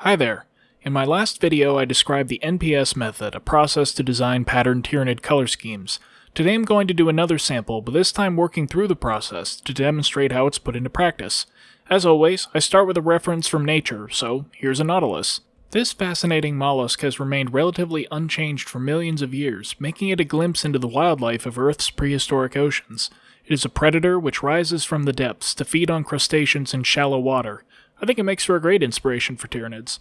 Hi there. In my last video I described the NPS method, a process to design patterned Tyranid color schemes. Today I'm going to do another sample, but this time working through the process to demonstrate how it's put into practice. As always, I start with a reference from nature, so here's a Nautilus. This fascinating mollusk has remained relatively unchanged for millions of years, making it a glimpse into the wildlife of Earth's prehistoric oceans. It is a predator which rises from the depths to feed on crustaceans in shallow water. I think it makes for a great inspiration for Tyranids.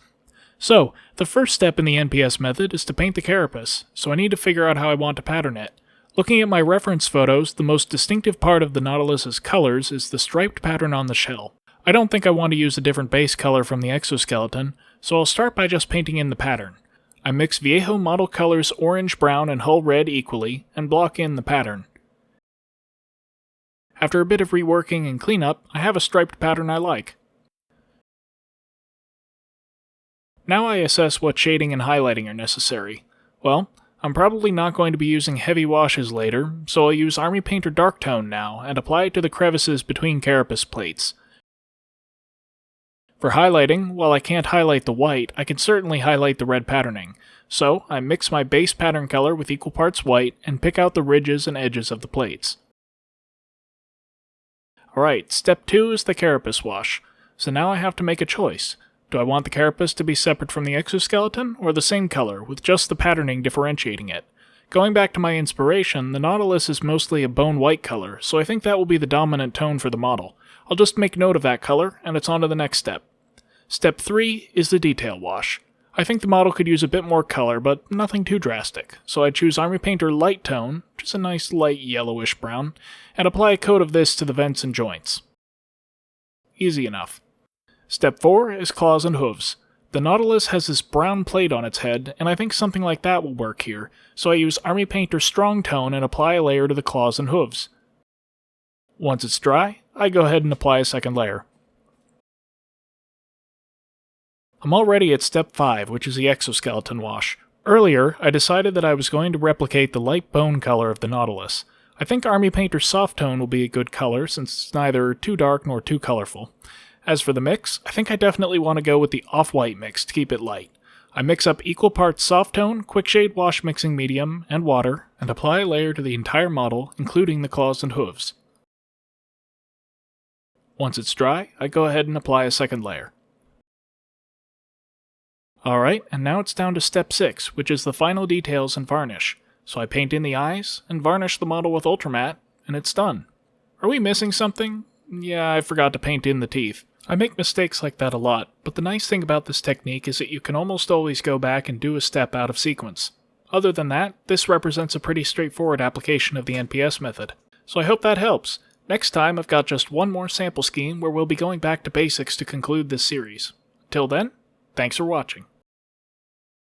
So, the first step in the NPS method is to paint the carapace, so I need to figure out how I want to pattern it. Looking at my reference photos, the most distinctive part of the Nautilus's colors is the striped pattern on the shell. I don't think I want to use a different base color from the exoskeleton, so I'll start by just painting in the pattern. I mix Viejo model colors Orange Brown and Hull Red equally, and block in the pattern. After a bit of reworking and cleanup, I have a striped pattern I like. Now I assess what shading and highlighting are necessary. Well, I'm probably not going to be using heavy washes later, so I'll use Army Painter Dark Tone now and apply it to the crevices between carapace plates. For highlighting, while I can't highlight the white, I can certainly highlight the red patterning, so I mix my base pattern color with equal parts white and pick out the ridges and edges of the plates. Alright, step 2 is the Carapace Wash, so now I have to make a choice. Do I want the carapace to be separate from the exoskeleton, or the same color, with just the patterning differentiating it? Going back to my inspiration, the Nautilus is mostly a bone white color, so I think that will be the dominant tone for the model. I'll just make note of that color, and it's on to the next step. Step 3 is the Detail Wash. I think the model could use a bit more color, but nothing too drastic, so I choose Army Painter Light Tone, which is a nice light yellowish brown, and apply a coat of this to the vents and joints. Easy enough. Step 4 is Claws and Hooves. The Nautilus has this brown plate on its head, and I think something like that will work here, so I use Army Painter Strong Tone and apply a layer to the claws and hooves. Once it's dry, I go ahead and apply a second layer. I'm already at step 5, which is the Exoskeleton Wash. Earlier, I decided that I was going to replicate the light bone color of the Nautilus. I think Army Painter Soft Tone will be a good color, since it's neither too dark nor too colorful. As for the mix, I think I definitely want to go with the off-white mix to keep it light. I mix up equal parts Soft Tone, Quickshade Wash Mixing Medium, and water, and apply a layer to the entire model, including the claws and hooves. Once it's dry, I go ahead and apply a second layer. Alright, and now it's down to step 6, which is the final details and varnish. So I paint in the eyes, and varnish the model with Ultramatte, and it's done. Are we missing something? Yeah, I forgot to paint in the teeth. I make mistakes like that a lot, but the nice thing about this technique is that you can almost always go back and do a step out of sequence. Other than that, this represents a pretty straightforward application of the NPS method. So I hope that helps. Next time I've got just one more sample scheme where we'll be going back to basics to conclude this series. Till then, thanks for watching.